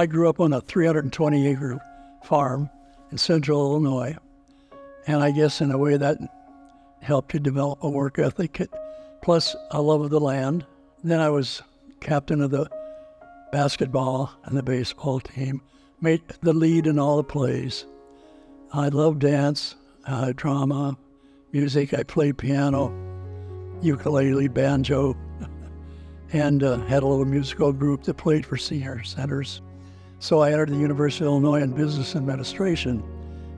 I grew up on a 320-acre farm in central Illinois, and I guess in a way that helped to develop a work ethic, plus a love of the land. Then I was captain of the basketball and the baseball team, made the lead in all the plays. I loved dance, drama, music. I played piano, ukulele, banjo, and had a little musical group that played for senior centers. So I entered the University of Illinois in business administration,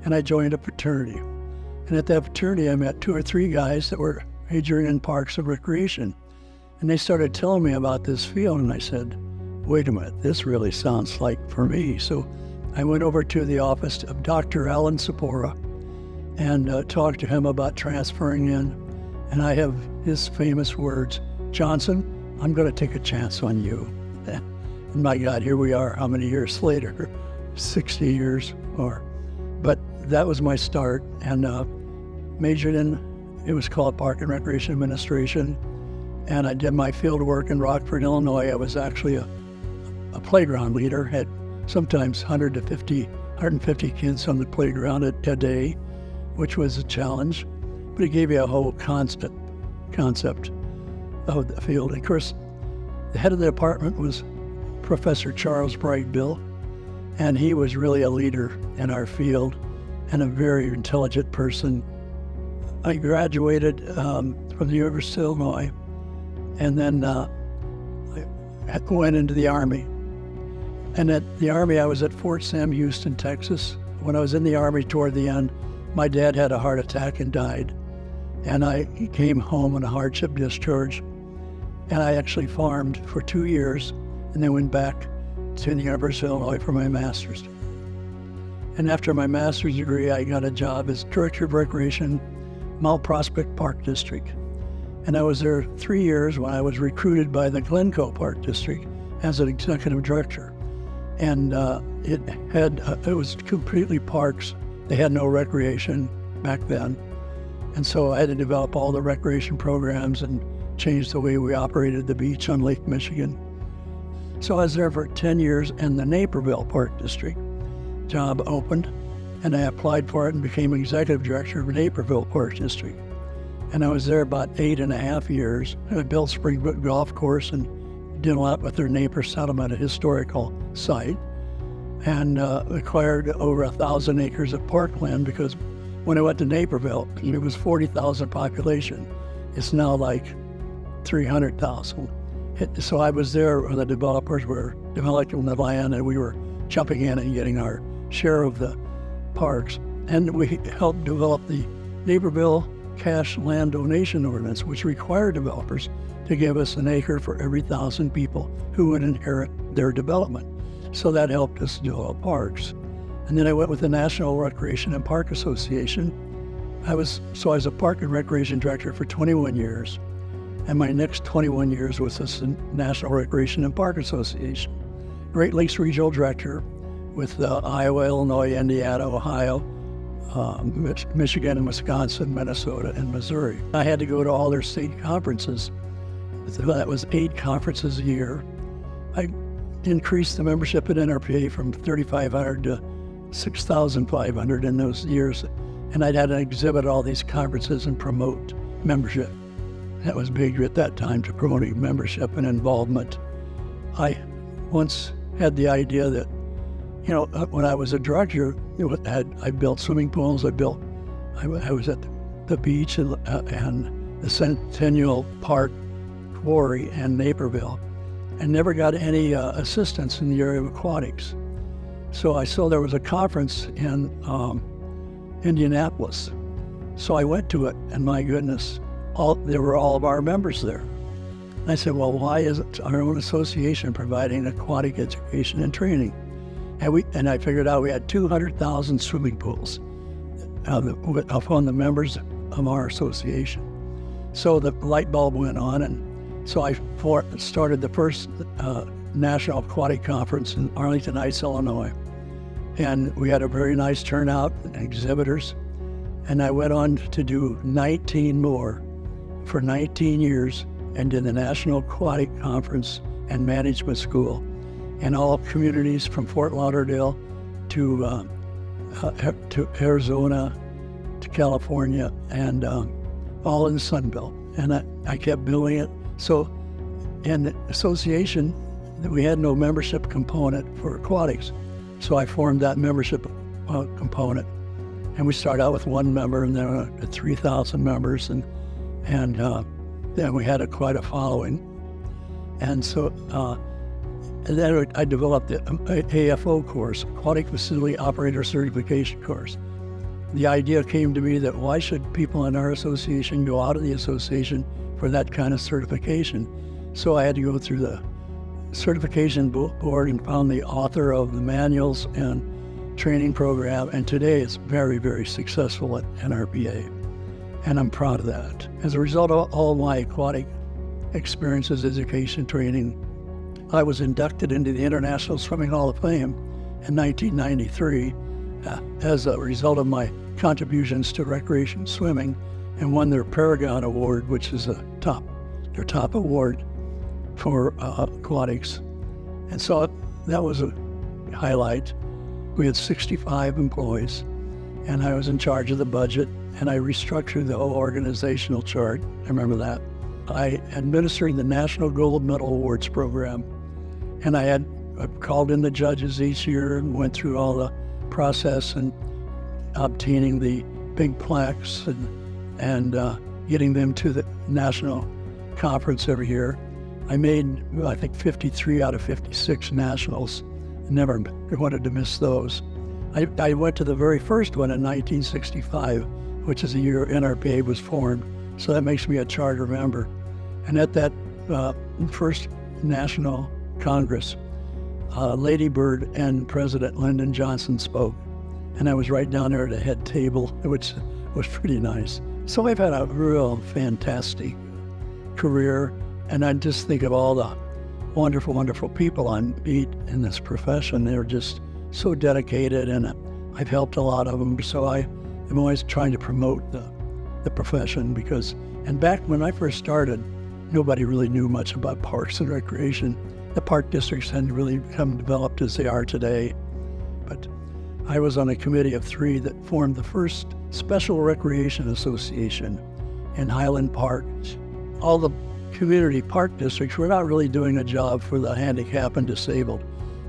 and I joined a fraternity. And at that fraternity, I met 2 or 3 guys that were majoring in parks and recreation. And they started telling me about this field, and I said, wait a minute, this really sounds like for me. So I went over to the office of Dr. Alan Sapora and talked to him about transferring in. And I have his famous words, Johnson, I'm going to take a chance on you. And my God, here we are, how many years later? 60 years more. But that was my start, and majored in, it was called Park and Recreation Administration. And I did my field work in Rockford, Illinois. I was actually a playground leader, had sometimes 150 kids on the playground a day, which was a challenge. But it gave you a whole concept of the field. And of course, the head of the department was Professor Charles Bright-Bill, and he was really a leader in our field and a very intelligent person. I graduated from the University of Illinois, and then I went into the Army. And at the Army, I was at Fort Sam Houston, Texas. When I was in the Army toward the end, my dad had a heart attack and died. And I came home on a hardship discharge. And I actually farmed for 2 years and then went back to the University of Illinois for my master's degree. And after my master's degree, I got a job as Director of Recreation, Mount Prospect Park District. And I was there 3 years when I was recruited by the Glencoe Park District as an executive director. And it was completely parks. They had no recreation back then. And so I had to develop all the recreation programs and change the way we operated the beach on Lake Michigan. So I was there for 10 years, and the Naperville Park District job opened, and I applied for it and became executive director of Naperville Park District. And I was there about 8.5 years. I built Springbrook Golf Course and did a lot with their Naper settlement, a historical site, and acquired over 1,000 acres of parkland, because when I went to Naperville, it was 40,000 population. It's now like 300,000. So I was there when the developers were developing the land, and we were jumping in and getting our share of the parks. And we helped develop the Naperville Cash Land Donation Ordinance, which required developers to give us an acre for every 1,000 people who would inherit their development. So that helped us develop parks. And then I went with the National Recreation and Park Association. I was a Park and Recreation Director for 21 years. And my next 21 years was this National Recreation and Park Association. Great Lakes Regional Director with Iowa, Illinois, Indiana, Ohio, Michigan and Wisconsin, Minnesota, and Missouri. I had to go to all their state conferences. That was 8 conferences a year. I increased the membership at NRPA from 3,500 to 6,500 in those years. And I'd had to exhibit all these conferences and promote membership. That was big at that time, to promoting membership and involvement. I once had the idea that, when I was a director, I built swimming pools. I was at the beach and the Centennial Park Quarry in Naperville, and never got any assistance in the area of aquatics. So I saw there was a conference in Indianapolis. So I went to it, and my goodness, there were all of our members there. And I said, well, why isn't our own association providing aquatic education and training? And I figured out we had 200,000 swimming pools upon the members of our association. So the light bulb went on, and so I started the first National Aquatic Conference in Arlington Heights, Illinois. And we had a very nice turnout and exhibitors. And I went on to do 19 more for 19 years and did the National Aquatic Conference and Management School. in all communities from Fort Lauderdale to Arizona to California, and all in the Sun Belt. And I kept building it. So in the association, we had no membership component for aquatics. So I formed that membership component. And we started out with one member, and then at 3,000 members, and then we had quite a following. And so and then I developed the AFO course, Aquatic Facility Operator Certification course. The idea came to me that why should people in our association go out of the association for that kind of certification? So I had to go through the certification board and found the author of the manuals and training program, and today it's very, very successful at NRPA, and I'm proud of that. As a result of all my aquatic experiences, education, training, I was inducted into the International Swimming Hall of Fame in 1993 as a result of my contributions to recreation swimming, and won their Paragon Award, which is their top award for aquatics. And so that was a highlight. We had 65 employees, and I was in charge of the budget, and I restructured the whole organizational chart. I remember that. I administered the National Gold Medal Awards program, and I called in the judges each year and went through all the process and obtaining the big plaques and getting them to the national conference every year. I made, I think, 53 out of 56 nationals. Never wanted to miss those. I went to the very first one in 1965, which is the year NRPA was formed. So that makes me a charter member. And at that first National Congress, Lady Bird and President Lyndon Johnson spoke. And I was right down there at the head table, which was pretty nice. So I've had a real fantastic career. And I just think of all the wonderful, wonderful people I meet in this profession. They're just so dedicated, and I've helped a lot of them. So I am always trying to promote the profession and back when I first started, nobody really knew much about parks and recreation. The park districts hadn't really become developed as they are today. But I was on a committee of 3 that formed the first Special Recreation Association in Highland Park. All the community park districts were not really doing a job for the handicapped and disabled.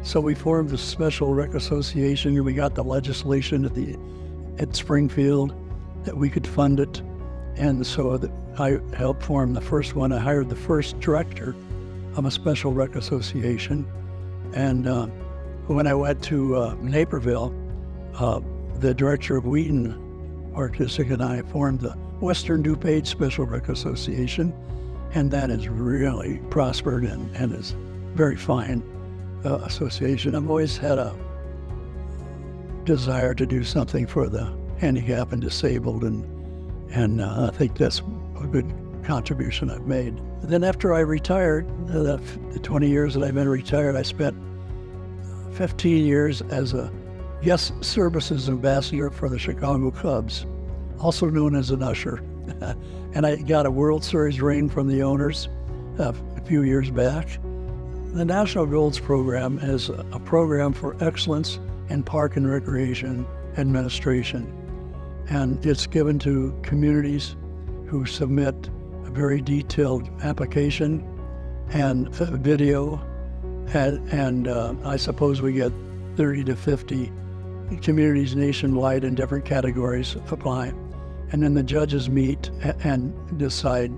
So we formed the Special Rec Association, and we got the legislation at Springfield that we could fund it. And so I helped form the first one. I hired the first director of a Special Rec Association. And when I went to Naperville, the director of Wheaton Park District and I formed the Western DuPage Special Rec Association. And that has really prospered and is very fine association. I've always had a desire to do something for the handicapped and disabled, and I think that's a good contribution I've made. Then after I retired, the 20 years that I've been retired, I spent 15 years as a guest services ambassador for the Chicago Cubs, also known as an usher. And I got a World Series ring from the owners a few years back. The National Golds Program is a program for excellence in park and recreation administration. And it's given to communities who submit a very detailed application and video. And I suppose we get 30 to 50 communities nationwide in different categories apply. And then the judges meet and decide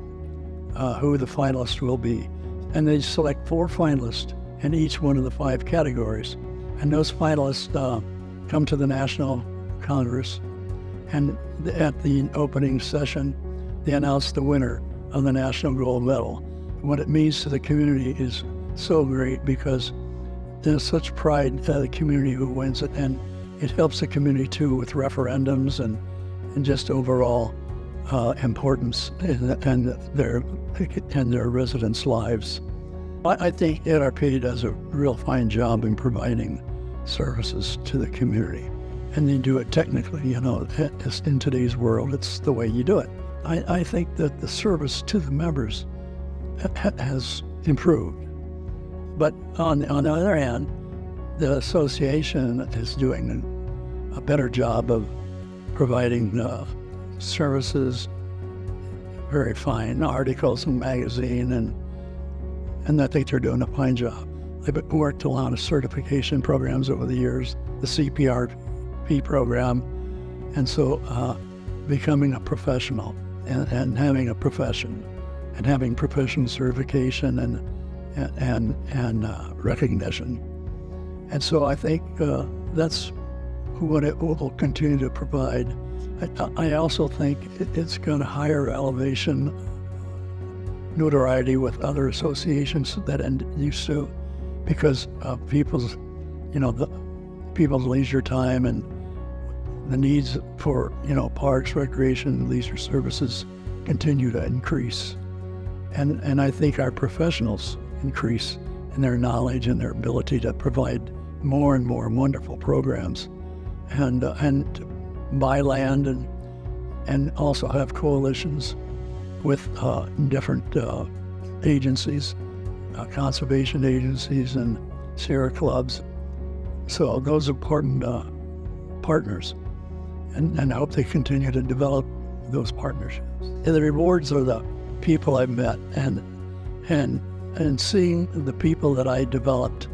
who the finalists will be. And they select 4 finalists in each one of the 5 categories. And those finalists come to the National Congress. And at the opening session, they announce the winner of the National Gold Medal. What it means to the community is so great because there's such pride in the community who wins it. And it helps the community too with referendums and just overall importance in their residents' lives. I think NRPA does a real fine job in providing services to the community. And they do it technically, in today's world, it's the way you do it. I think that the service to the members has improved. But on the other hand, the association is doing a better job of providing services, very fine articles in magazine, and I think they're doing a fine job. I've worked a lot of certification programs over the years, the CPRP program, and so becoming a professional and having a profession and having professional certification and recognition. And so I think that's what it will continue to provide. I also think it's got a higher elevation notoriety with other associations that it used to, because of people's leisure time and the needs for, parks, recreation, leisure services continue to increase. And I think our professionals increase in their knowledge and their ability to provide more and more wonderful programs and buy land and also have coalitions with different agencies, conservation agencies and Sierra clubs. So those are important partners, and I hope they continue to develop those partnerships. And the rewards are the people I've met and seeing the people that I developed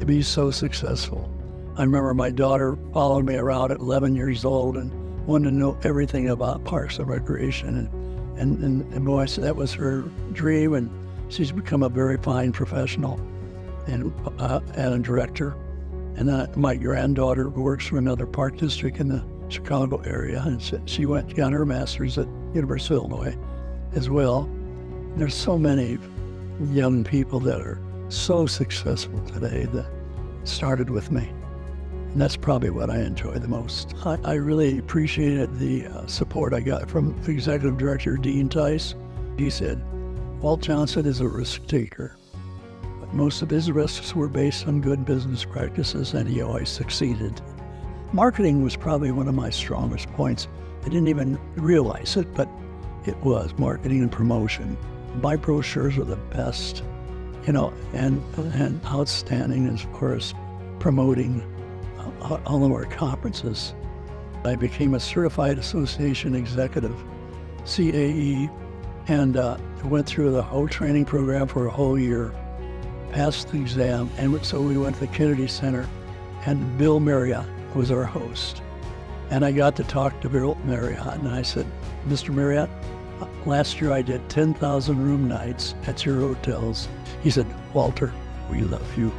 be so successul. I remember my daughter followed me around at 11 years old and wanted to know everything about parks and recreation, and boy, that was her dream, and she's become a very fine professional and a director. And then my granddaughter works for another park district in the Chicago area, and she got her master's at University of Illinois as well. There's so many young people that are so successful today that started with me. And that's probably what I enjoy the most. I really appreciated the support I got from Executive Director Dean Tice. He said, Walt Johnson is a risk taker, but most of his risks were based on good business practices, and he always succeeded. Marketing was probably one of my strongest points. I didn't even realize it, but it was marketing and promotion. My brochures were the best, and outstanding as far as promoting all of our conferences. I became a certified association executive, CAE, and went through the whole training program for a whole year, passed the exam, and so we went to the Kennedy Center, and Bill Marriott was our host. And I got to talk to Bill Marriott, and I said, Mr. Marriott, last year I did 10,000 room nights at your hotels. He said, Walter, we love you.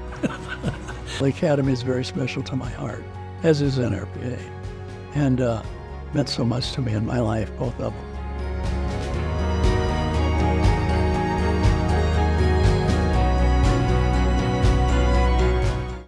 The Academy is very special to my heart, as is NRPA, and meant so much to me in my life, both of them.